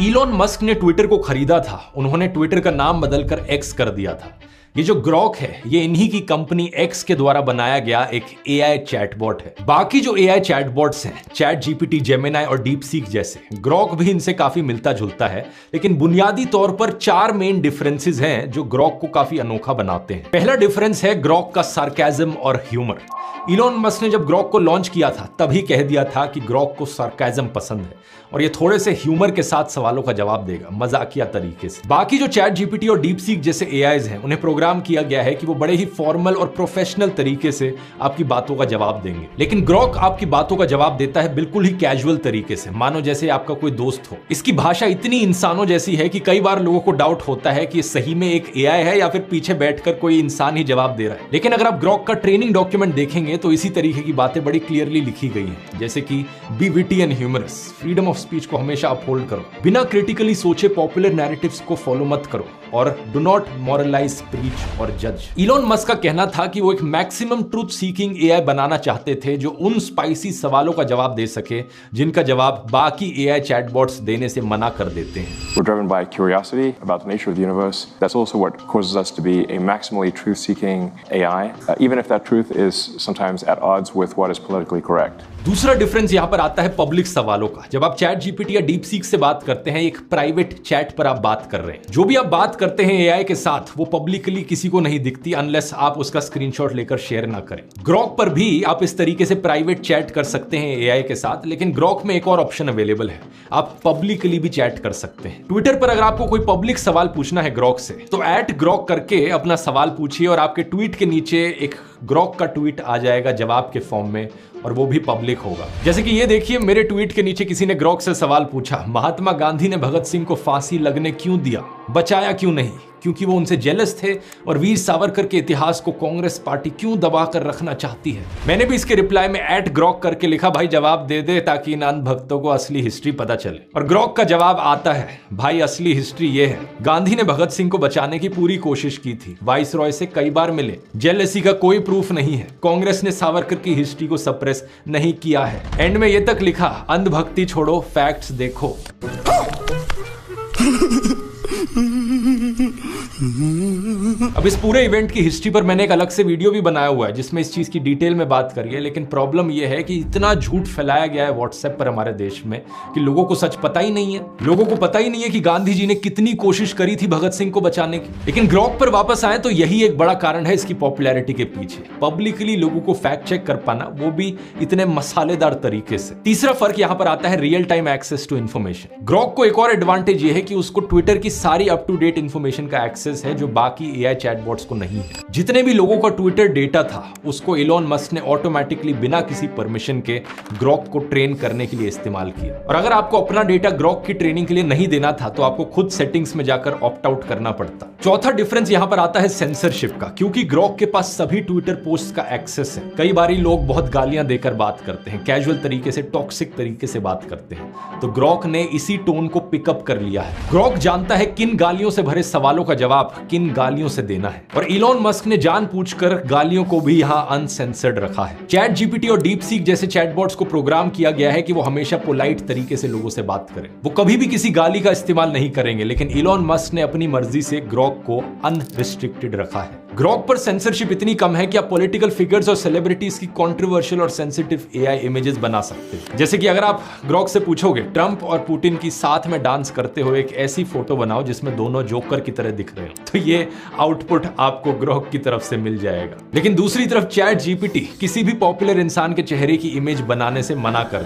Elon Musk ने Twitter को खरीदा था, उन्होंने ट्विटर का नाम बदलकर एक्स कर दिया था। ये जो ग्रॉक है, ये इन्हीं की कंपनी एक्स के द्वारा बनाया गया एक एआई चैटबॉट है। बाकी जो एआई चैटबॉट्स हैं, चैट जीपीटी, जेमिनी और डीप सीक जैसे, ग्रॉक भी इनसे काफी मिलता जुलता है, लेकिन बुनियादी तौर पर 4 मेन डिफरेंसेस हैं जो ग्रॉक को काफी अनोखा बनाते हैं। पहला डिफरेंस है ग्रॉक का सार्केज्म और ह्यूमर। इलॉन मस्क ने जब ग्रॉक को लॉन्च किया था तभी कह दिया था कि ग्रॉक को सार्केज्म पसंद है और ये थोड़े से ह्यूमर के साथ सवालों का जवाब देगा, मजाकिया तरीके से। बाकी जो चैट जीपीटी और डीप सीक जैसे एआईज हैं, उन्हें प्रोग्राम किया गया है कि वो बड़े ही फॉर्मल और प्रोफेशनल तरीके से आपकी बातों का जवाब देंगे, लेकिन ग्रॉक आपकी बातों का जवाब देता है बिल्कुल ही कैजुअल तरीके से, मानो जैसे आपका कोई दोस्त हो। इसकी भाषा इतनी इंसानों जैसी है कि कई बार लोगों को डाउट होता है कि ये सही में एक एआई है या फिर पीछे बैठकर कोई इंसान ही जवाब दे रहा है। लेकिन अगर आप ग्रॉक का ट्रेनिंग डॉक्यूमेंट देखेंगे तो इसी तरीके की बातें बड़ी क्लियरली लिखी गई हैं, जैसे कि be witty and humorous, freedom of speech को हमेशा अपहोल्ड करो, बिना क्रिटिकली सोचे पॉपुलर नैरेटिव्स को फॉलो मत करो और डू नॉट मॉरलाइज, प्रीच और जज। इलॉन मस्क का कहना था कि वो एक मैक्सिमम ट्रूथ सीकिंग एआई बनाना चाहते थे जो उन स्पाइसी सवालों का जवाब दे सके जिनका जवाब बाकी एआई चैटबॉट्स देने से मना कर देते हैं। We're driven by curiosity about the nature of the universe. That's also what causes us to be a maximally truth-seeking AI, even if that truth is sometimes at odds with what is politically correct. दूसरा difference यहां पर आता है public सवालों का। जब आप chat GPT या डीप सीक से बात करते हैं, एक प्राइवेट चैट पर आप बात कर रहे हैं। जो भी आप बात करते हैं एआई के साथ, वो पब्लिकली किसी को नहीं दिखती अनलेस आप उसका स्क्रीनशॉट लेकर शेयर ना करें। ग्रॉक पर भी आप इस तरीके से प्राइवेट चैट कर सकते हैं एआई के साथ, लेकिन ग्रॉक में एक और ऑप्शन अवेलेबल है, आप पब्लिकली भी चैट कर सकते हैं। ट्विटर पर अगर आपको कोई पब्लिक सवाल पूछना है ग्रॉक से, तो @ग्रॉक करके अपना सवाल पूछिए और आपके ट्वीट के नीचे एक ग्रॉक का ट्वीट आ जाएगा जवाब के फॉर्म में, और वो भी पब्लिक होगा। जैसे कि ये देखिए, मेरे ट्वीट के नीचे किसी ने ग्रॉक से सवाल पूछा, महात्मा गांधी ने भगत सिंह को फांसी लगने क्यों दिया, बचाया क्यों नहीं? क्योंकि वो उनसे जेलस थे, और वीर सावरकर के इतिहास को कांग्रेस पार्टी क्यों दबा कर रखना चाहती है? मैंने भी इसके रिप्लाई में @ग्रॉक करके लिखा, भाई जवाब दे दे ताकि इन अंधभक्तों को असली हिस्ट्री पता चले। और ग्रॉक का जवाब आता है, भाई असली हिस्ट्री ये है, गांधी ने भगत सिंह को बचाने की पूरी कोशिश की थी, वाइस रॉय से कई बार मिले, जेलसी का कोई प्रूफ नहीं है, कांग्रेस ने सावरकर की हिस्ट्री को सप्रेस नहीं किया है। एंड में ये तक लिखा, अंधभक्ति छोड़ो, फैक्ट्स देखो। अब इस पूरे इवेंट की हिस्ट्री पर मैंने एक अलग से वीडियो भी बनाया हुआ है जिसमें इस चीज की डिटेल में बात करी है, लेकिन प्रॉब्लम यह है कि इतना झूठ फैलाया गया है व्हाट्सएप पर हमारे देश में कि लोगों को सच पता ही नहीं है। लोगों को पता ही नहीं है कि गांधी जी ने कितनी कोशिश करी थी भगत सिंह को बचाने की। लेकिन ग्रॉक पर वापस आए तो यही एक बड़ा कारण है इसकी पॉपुलैरिटी के पीछे, पब्लिकली लोगों को फैक्ट चेक कर पाना, वो भी इतने मसालेदार तरीके से। तीसरा फर्क यहां पर आता है real time access to information. Grok को एक और एडवांटेज ये है कि उसको ट्विटर की सारी अप टू डेट इन्फॉर्मेशन का एक्सेस है जो बाकी एआई चैटबॉट्स को नहीं है। जितने भी लोगों का ट्विटर डेटा था उसको इलॉन मस्क ने ऑटोमेटिकली बिना किसी परमिशन के ग्रॉक को ट्रेन करने के लिए इस्तेमाल किया। और अगर आपको अपना डेटा ग्रॉक की ट्रेनिंग के लिए नहीं देना था तो आपको खुद सेटिंग्स में जाकर ऑप्ट आउट करना पड़ता। चौथा डिफरेंस यहां पर आता है सेंसरशिप का, क्योंकि ग्रॉक के पास सभी ट्विटर पोस्ट का एक्सेस है। कई बारी लोग बहुत गालियां देकर बात करते हैं, कैजुअल तरीके से, टॉक्सिक तरीके से बात करते हैं, तो ग्रॉक ने इसी टोन को पिकअप कर लिया है। ग्रॉक जानता है किन गालियों से भरे सवालों का जवाब किन गालियों से देना है, और इलॉन मस्क ने जानबूझकर गालियों को भी यहां अनसेंसर्ड रखा है। चैट जीपीटी और डीप सीक जैसे चैटबॉट्स को प्रोग्राम किया गया है कि वो हमेशा पोलाइट तरीके से लोगों से बात करें, वो कभी भी किसी गाली का इस्तेमाल नहीं करेंगे, लेकिन इलॉन मस्क ने अपनी मर्जी से ग्रॉक को अनरिस्ट्रिक्टेड रखा है। ग्रॉक पर सेंसरशिप इतनी कम है कि आप पॉलिटिकल फिगर्स और सेलिब्रिटीज की कंट्रोवर्शियल और सेंसिटिव एआई इमेजेस बना सकते हैं। जैसे कि अगर आप ग्रॉक से पूछोगे ट्रंप और पुतिन की साथ में डांस करते हुए एक ऐसी फोटो बनाओ जिसमें दोनों जोकर की तरह दिख रहे हो, तो ये आउटपुट आपको ग्रॉक की तरफ से मिल जाएगा। लेकिन दूसरी तरफ चैट जीपीटी किसी भी पॉपुलर इंसान के चेहरे की इमेज बनाने से मना कर